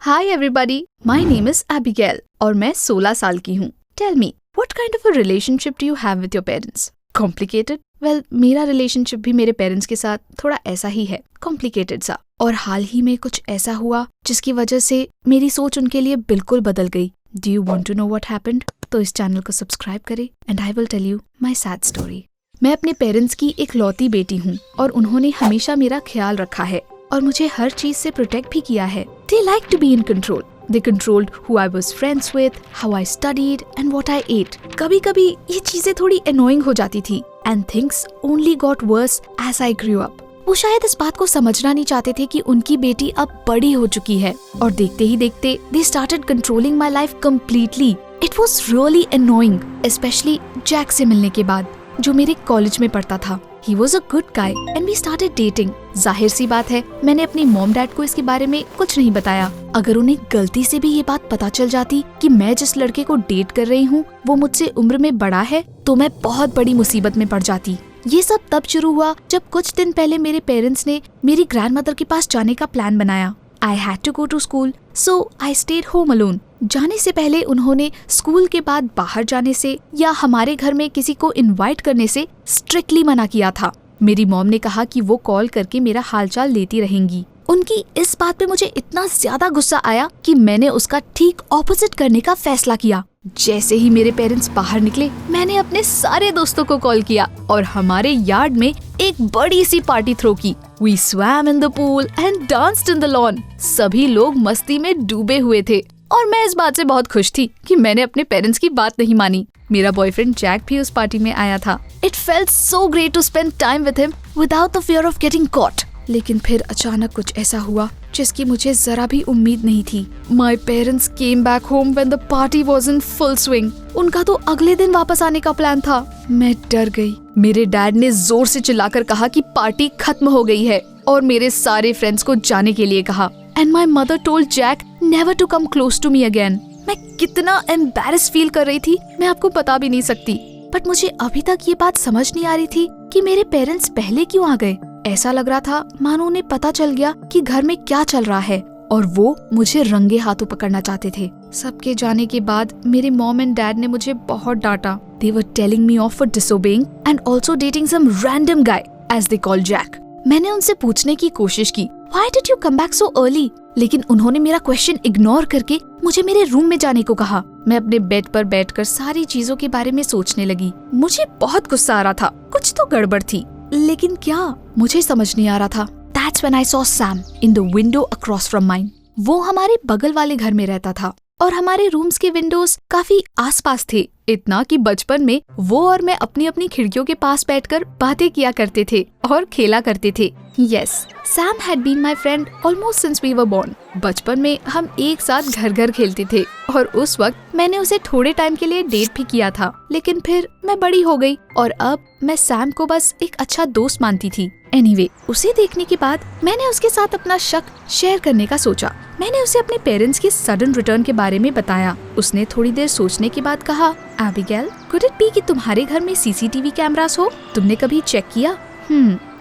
Hi everybody, my name is Abigail और मैं 16 साल की हूँ। Tell me, what kind of a relationship do you have with your parents? Complicated? Well, मेरा relationship भी मेरे parents के साथ थोड़ा ऐसा ही है, complicated सा। और हाल ही में कुछ ऐसा हुआ जिसकी वजह से मेरी सोच उनके लिए बिल्कुल बदल गई। Do you want to know what happened? तो इस चैनल को सब्सक्राइब करें and I will tell you my sad story। मैं अपने पेरेंट्स की एक लौती बेटी हूँ और उन्होंने हमेशा मेरा ख्याल रखा है और मुझे हर चीज से प्रोटेक्ट भी किया है। They like to be in control. They controlled who I was friends with, how I studied and what I ate. कभी-कभी ये चीजें थोड़ी annoying हो जाती थी and things only got worse as I grew up. वो शायद इस बात को समझना नहीं चाहते थे कि उनकी बेटी अब बड़ी हो चुकी है और देखते ही देखते they started controlling my life completely. It was really annoying, especially Jack से मिलने के बाद, जो मेरे कॉलेज में पढ़ता था। He was a good guy and we started dating. जाहिर सी बात है, मैंने अपनी मॉम डैड को इसके बारे में कुछ नहीं बताया। अगर उन्हें गलती से भी ये बात पता चल जाती कि मैं जिस लड़के को डेट कर रही हूँ वो मुझसे उम्र में बड़ा है, तो मैं बहुत बड़ी मुसीबत में पड़ जाती। ये सब तब शुरू हुआ जब कुछ दिन पहले मेरे पेरेंट्स ने मेरी ग्रैंडमदर के पास जाने का प्लान बनाया। I had to go to school, so I stayed home alone. जाने से पहले उन्होंने स्कूल के बाद बाहर जाने से या हमारे घर में किसी को इनवाइट करने से स्ट्रिक्टली मना किया था। मेरी मॉम ने कहा कि वो कॉल करके मेरा हालचाल लेती रहेंगी। उनकी इस बात पे मुझे इतना ज्यादा गुस्सा आया कि मैंने उसका ठीक ऑपोजिट करने का फैसला किया। जैसे ही मेरे पेरेंट्स बाहर निकले, मैंने अपने सारे दोस्तों को कॉल किया और हमारे यार्ड में एक बड़ी सी पार्टी थ्रो की। We swam in the pool and danced in the lawn. सभी लोग मस्ती में डूबे हुए थे और मैं इस बात से बहुत खुश थी कि मैंने अपने पेरेंट्स की बात नहीं मानी। मेरा बॉयफ्रेंड जैक भी उस पार्टी में आया था। It felt so great to spend time with him without the fear of getting caught. लेकिन फिर अचानक कुछ ऐसा हुआ जिसकी मुझे जरा भी उम्मीद नहीं थी। My parents came back home when the party was in full swing. उनका तो अगले दिन वापस आने का प्लान था। मैं डर गई। मेरे डैड ने जोर से चिल्लाकर कहा कि पार्टी खत्म हो गई है और मेरे सारे फ्रेंड्स को जाने के लिए कहा। And my mother told Jack never to come close to me again. मैं कितना embarrassed फील कर रही थी मैं आपको बता भी नहीं सकती। बट मुझे अभी तक ये बात समझ नहीं आ रही थी कि मेरे पेरेंट्स पहले क्यों आ गए। ऐसा लग रहा था मानो उन्हें पता चल गया कि घर में क्या चल रहा है और वो मुझे रंगे हाथों पकड़ना चाहते थे। सबके जाने के बाद मेरे मॉम एंड डैड ने मुझे बहुत डांटा। They were telling me off for disobeying and also dating some random guy as they call Jack. मैंने उनसे पूछने की कोशिश की, Why did you come back so early? लेकिन उन्होंने मेरा क्वेश्चन इग्नोर करके मुझे मेरे रूम में जाने को कहा। मैं अपने बेड पर बैठकर सारी चीजों के बारे में सोचने लगी। मुझे बहुत गुस्सा आ रहा था, कुछ तो गड़बड़ थी, लेकिन क्या मुझे समझ नहीं आ रहा था। That's when I saw Sam in the window across from mine. वो हमारे बगल वाले घर में रहता था और हमारे रूम्स के विंडोज काफी आसपास थे, इतना कि बचपन में वो और मैं अपनी अपनी खिड़कियों के पास बैठकर बातें किया करते थे और खेला करते थे। Yes, Sam had been my friend almost since we were born. बचपन में हम एक साथ घर घर खेलते थे और उस वक्त मैंने उसे थोड़े टाइम के लिए डेट भी किया था, लेकिन फिर मैं बड़ी हो गई और अब मैं सैम को बस एक अच्छा दोस्त मानती थी। Anyway, उसे देखने के बाद मैंने उसके साथ अपना शक शेयर करने का सोचा। मैंने उसे अपने पेरेंट्स के सडन रिटर्न के बारे में बताया। उसने थोड़ी देर सोचने के बाद कहा, एबिगेल, could it be कि तुम्हारे घर में CCTV कैमरास हो? तुमने कभी चेक किया?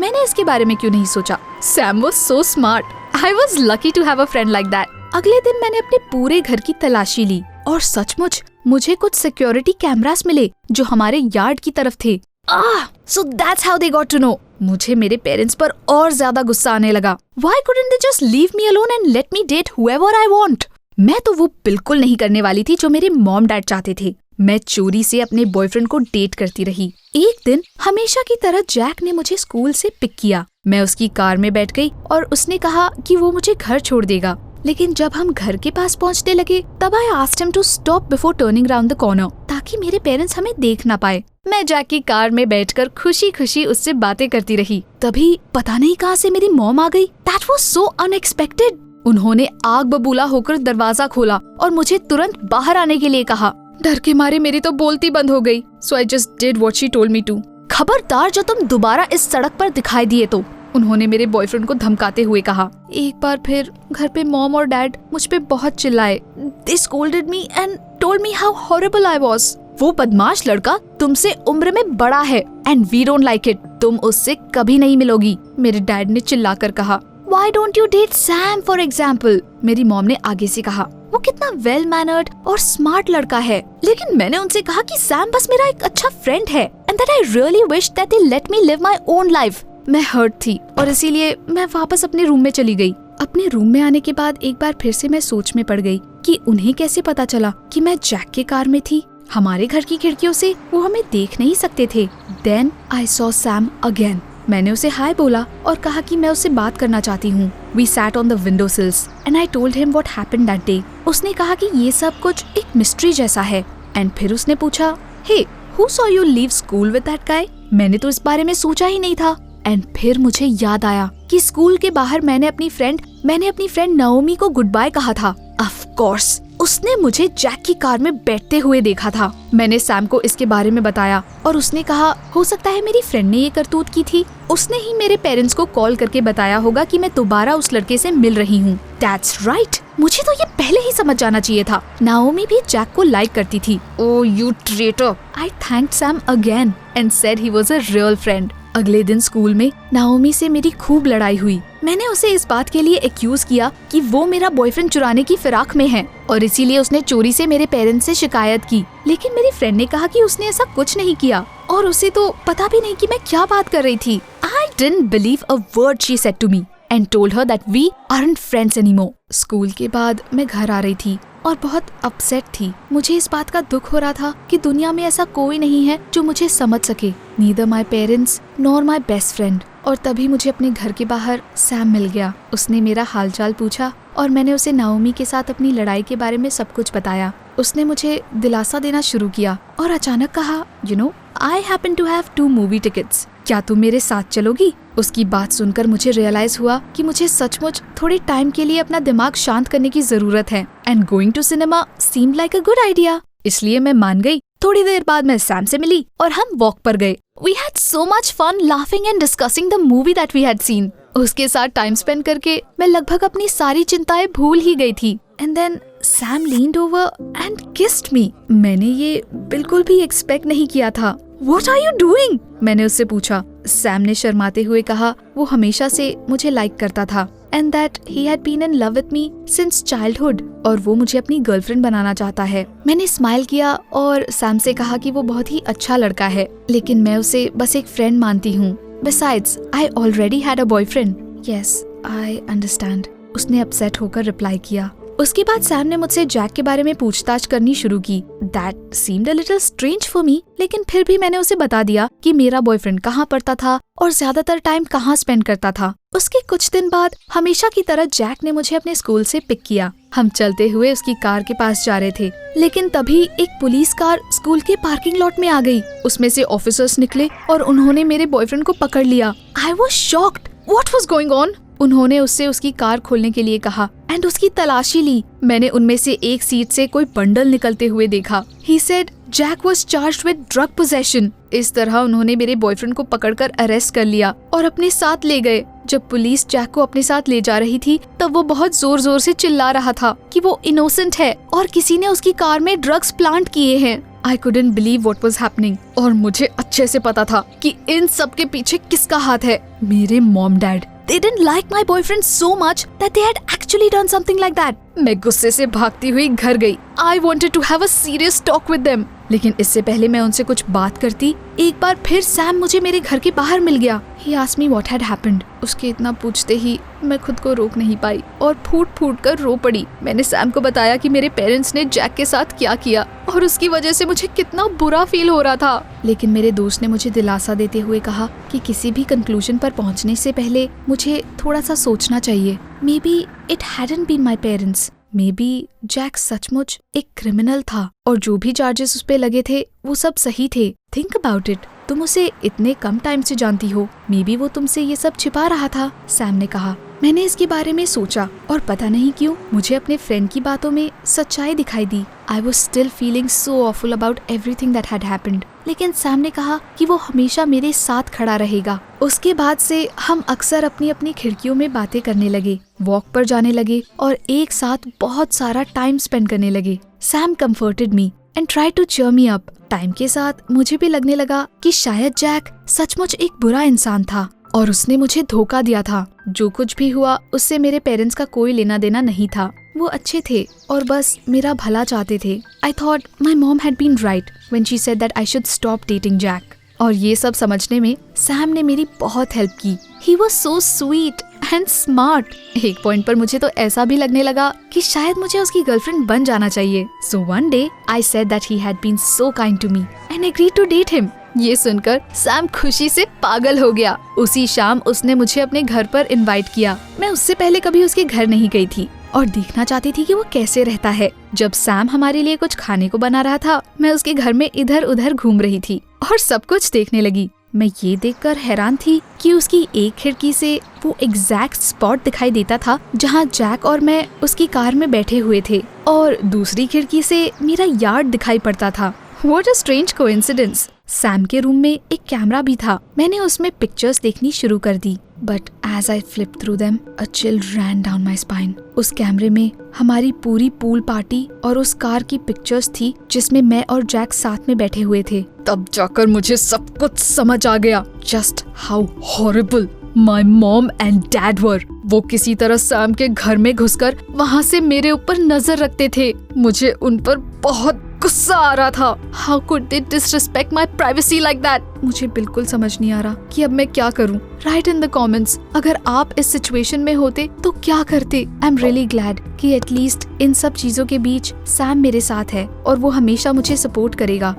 मैंने इसके बारे में क्यों नहीं सोचा? Sam was so smart. I was lucky to have a friend like that. अगले दिन मैंने अपने पूरे घर की तलाशी ली और सचमुच मुझे कुछ सिक्योरिटी कैमरास मिले जो हमारे यार्ड की तरफ थे। So that's how they got to know. मुझे मेरे पेरेंट्स पर और ज्यादा गुस्सा आने लगा। Why couldn't they just leave me alone and let me date whoever I want? मैं तो वो बिल्कुल नहीं करने वाली थी जो मेरे मॉम डैड चाहते थे। मैं चोरी से अपने बॉयफ्रेंड को डेट करती रही। एक दिन हमेशा की तरह जैक ने मुझे स्कूल से पिक किया। मैं उसकी कार में बैठ गई और उसने कहा कि वो मुझे घर छोड़ देगा। लेकिन जब हम घर के पास पहुंचने लगे तब I asked him to stop before turning round the corner, ताकि मेरे पेरेंट्स हमें देख ना पाए। मैं जैक की कार में बैठकर खुशी खुशी उससे बातें करती रही। तभी पता नहीं कहां से मेरी मॉम आ गई। That was so unexpected. उन्होंने आग बबूला होकर दरवाजा खोला और मुझे तुरंत बाहर आने के लिए कहा। डर के मारे मेरी तो बोलती बंद हो गई। So I just did what she told me to. खबरदार जो तुम दोबारा इस सड़क पर दिखाई दिए तो, उन्होंने मेरे बॉयफ्रेंड को धमकाते हुए कहा। एक बार फिर घर पे मॉम और डैड मुझ पे बहुत चिल्लाए। They scolded me and told me how horrible I was. वो बदमाश लड़का तुमसे उम्र में बड़ा है and we don't like it. तुम उससे कभी नहीं मिलोगी, मेरे डैड ने चिल्लाकर कहा। Why don't you date Sam for example? मेरी मॉम ने आगे से कहा, वो कितना वेल मैनर्ड और स्मार्ट लड़का है। लेकिन मैंने उनसे कहा कि सैम बस मेरा एक अच्छा फ्रेंड है and that I really wish that they let me live my own life। मैं हर्ट थी और इसीलिए मैं वापस अपने रूम में चली गई। अपने रूम में आने के बाद एक बार फिर से मैं सोच में पड़ गई कि उन्हें कैसे पता चला कि मैं जैक के कार में थी। हमारे घर की खिड़कियों से वो हमें देख नहीं सकते थे। Then I saw Sam again। मैंने उसे हाय बोला और कहा कि मैं उससे बात करना चाहती हूँ। We sat on the windowsills and I told him what happened that day। उसने कहा कि ये सब कुछ एक मिस्ट्री जैसा है। एंड फिर उसने पूछा, Hey, who saw you leave school with that guy? मैंने तो इस बारे में सोचा ही नहीं था। एंड फिर मुझे याद आया कि स्कूल के बाहर मैंने अपनी फ्रेंड नाओमी को गुड बाय कहा था। ऑफ कोर्स उसने मुझे जैक की कार में बैठते हुए देखा था। मैंने सैम को इसके बारे में बताया और उसने कहा, हो सकता है मेरी फ्रेंड ने ये करतूत की थी। उसने ही मेरे पेरेंट्स को कॉल करके बताया होगा कि मैं दोबारा उस लड़के से मिल रही हूँ। That's right। मुझे तो ये पहले ही समझ जाना चाहिए था। नाओमी भी जैक को लाइक करती थी। Oh, you traitor। I thanked Sam again and said he was a real friend। अगले दिन स्कूल में नाओमी से मेरी खूब लड़ाई हुई। मैंने उसे इस बात के लिए एक्यूज किया कि वो मेरा बॉयफ्रेंड चुराने की फिराक में है और इसीलिए उसने चोरी से मेरे पेरेंट्स से शिकायत की। लेकिन मेरी फ्रेंड ने कहा कि उसने ऐसा कुछ नहीं किया और उसे तो पता भी नहीं कि मैं क्या बात कर रही थी। I didn't believe a word she said to me and told her that we aren't friends anymore। School के बाद मैं घर आ रही थी और बहुत अपसेट थी। मुझे इस बात का दुख हो रहा था कि दुनिया में ऐसा कोई नहीं है जो मुझे समझ सके, neither my parents nor my best friend. और तभी मुझे अपने घर के बाहर सैम मिल गया। उसने मेरा हालचाल पूछा और मैंने उसे नाओमी के साथ अपनी लड़ाई के बारे में सब कुछ बताया। उसने मुझे दिलासा देना शुरू किया और अचानक कहा, you know, I happen to have 2 movie tickets। क्या तुम मेरे साथ चलोगी? उसकी बात सुनकर मुझे रियलाइज हुआ कि मुझे सचमुच थोड़े टाइम के लिए अपना दिमाग शांत करने की जरूरत है। And going to cinema seemed like a good idea। इसलिए मैं मान गई। थोड़ी देर बाद मैं सैम से मिली और हम वॉक पर गए। We had so much fun laughing and discussing the movie that we had seen। उसके साथ टाइम स्पेंड करके मैं लगभग अपनी सारी चिंताएं भूल ही गई थी। And then Sam leaned over and kissed me। मैंने ये बिल्कुल भी एक्सपेक्ट नहीं किया था। What are you doing? मैंने उससे पूछा। सैम ने शर्माते हुए कहा, वो हमेशा से मुझे लाइक करता था and that he had been in love with me since childhood और वो मुझे अपनी गर्लफ्रेंड बनाना चाहता है। मैंने स्माइल किया और सैम से कहा कि वो बहुत ही अच्छा लड़का है, लेकिन मैं उसे बस एक फ्रेंड मानती हूँ। Besides, I already had a boyfriend। Yes, I understand। उसने अपसेट होकर रिप्लाई किया। उसके बाद सैम ने मुझसे जैक के बारे में पूछताछ करनी शुरू की। That seemed a little strange for me, लेकिन फिर भी मैंने उसे बता दिया कि मेरा बॉयफ्रेंड कहाँ पढ़ता था और ज्यादातर टाइम कहाँ स्पेंड करता था। उसके कुछ दिन बाद हमेशा की तरह जैक ने मुझे अपने स्कूल से पिक किया। हम चलते हुए उसकी कार के पास जा रहे थे, लेकिन तभी एक पुलिस कार स्कूल के पार्किंग लॉट में आ गई। उसमें से ऑफिसर्स निकले और उन्होंने मेरे बॉयफ्रेंड को पकड़ लिया। I was shocked। What was going on? उन्होंने उससे उसकी कार खोलने के लिए कहा एंड उसकी तलाशी ली। मैंने उनमें से एक सीट से कोई बंडल निकलते हुए देखा। He said Jack was charged with drug possession। इस तरह उन्होंने मेरे बॉयफ्रेंड को पकड़कर अरेस्ट कर लिया और अपने साथ ले गए। जब पुलिस जैक को अपने साथ ले जा रही थी तब वो बहुत जोर जोर से चिल्ला रहा था कि वो इनोसेंट है और किसी ने उसकी कार में ड्रग्स प्लांट किए हैं। I couldn't believe what was happening। और मुझे अच्छे से पता था कि इन सब के पीछे किसका हाथ है। मेरे mom dad. They didn't like my boyfriend so much that they had actually done something like that। मैं गुस्से से भागती हुई घर गई। I wanted to have a serious talk with them। लेकिन इससे पहले मैं उनसे कुछ बात करती, एक बार फिर सैम मुझे मेरे घर के बाहर मिल गया। He asked me what had happened। उसके इतना पूछते ही मैं खुद को रोक नहीं पाई और फूट फूट कर रो पड़ी। मैंने सैम को बताया कि मेरे पेरेंट्स ने जैक के साथ क्या किया और उसकी वजह से मुझे कितना बुरा फील हो रहा था। लेकिन मेरे दोस्त ने मुझे दिलासा देते हुए कहा कि किसी भी कंक्लूजन पर पहुंचने से पहले मुझे थोड़ा सा सोचना चाहिए। Maybe it hadn't been my parents। Maybe Jack सचमुच एक क्रिमिनल था और जो भी चार्जेस उस पे लगे थे वो सब सही थे। Think about it. तुम उसे इतने कम टाइम से जानती हो, मे बी वो तुमसे ये सब छिपा रहा था। सैम ने कहा। मैंने इसके बारे में सोचा और पता नहीं क्यों मुझे अपने फ्रेंड की बातों में सच्चाई दिखाई दी। I was still feeling so awful about everything that had happened। लेकिन सैम ने कहा कि वो हमेशा मेरे साथ खड़ा रहेगा। उसके बाद से हम अक्सर अपनी अपनी खिड़कियों में बातें करने लगे, वॉक पर जाने लगे और एक साथ बहुत सारा टाइम स्पेंड करने लगे। Sam comforted me and tried to cheer me up। Time के साथ मुझे भी लगने लगा कि शायद जैक सचमुच एक बुरा इंसान था और उसने मुझे धोखा दिया था। जो कुछ भी हुआ उससे मेरे पेरेंट्स का कोई लेना देना नहीं था। वो अच्छे थे और बस मेरा भला चाहते थे। I thought my mom had been right when she said that I should stop dating Jack. और ये सब समझने में सैम ने मेरी बहुत हेल्प की। He was so sweet and smart. एक पॉइंट पर मुझे तो ऐसा भी लगने लगा कि शायद मुझे उसकी गर्लफ्रेंड बन जाना चाहिए। So one day I said that he had been so kind to me and agreed to date him. ये सुनकर सैम खुशी से पागल हो गया। उसी शाम उसने मुझे अपने घर पर इनवाइट किया। मैं उससे पहले कभी उसके घर नहीं गई थी और देखना चाहती थी कि वो कैसे रहता है। जब सैम हमारे लिए कुछ खाने को बना रहा था, मैं उसके घर में इधर उधर घूम रही थी और सब कुछ देखने लगी। मैं ये देखकर हैरान थी कि उसकी एक खिड़की से वो एग्जैक्ट स्पॉट दिखाई देता था जहाँ जैक और मैं उसकी कार में बैठे हुए थे, और दूसरी खिड़की से मेरा यार्ड दिखाई पड़ता था। What a strange coincidence. Sam के रूम में एक कैमरा भी था। मैंने उसमें पिक्चर्स देखनी शुरू कर दी। But as I flipped through them, a chill ran down my spine. उस कैमरे में हमारी पूरी पूल पार्टी और उस कार की पिक्चर्स थी जिसमें मैं और जैक साथ में बैठे हुए थे। तब जाकर मुझे सब कुछ समझ आ गया। Just how horrible my mom and dad were. वो किसी तरह सैम के घर में घुसकर वहाँ से मेरे ऊपर नजर रखते थे। मुझे उन पर बहुत गुस्सा आ रहा था। How could they disrespect my privacy like that? मुझे बिल्कुल समझ नहीं आ रहा कि अब मैं क्या करूं। Write in the comments अगर आप इस सिचुएशन में होते तो क्या करते। I'm really glad कि एटलीस्ट इन सब चीजों के बीच सैम मेरे साथ है और वो हमेशा मुझे सपोर्ट करेगा।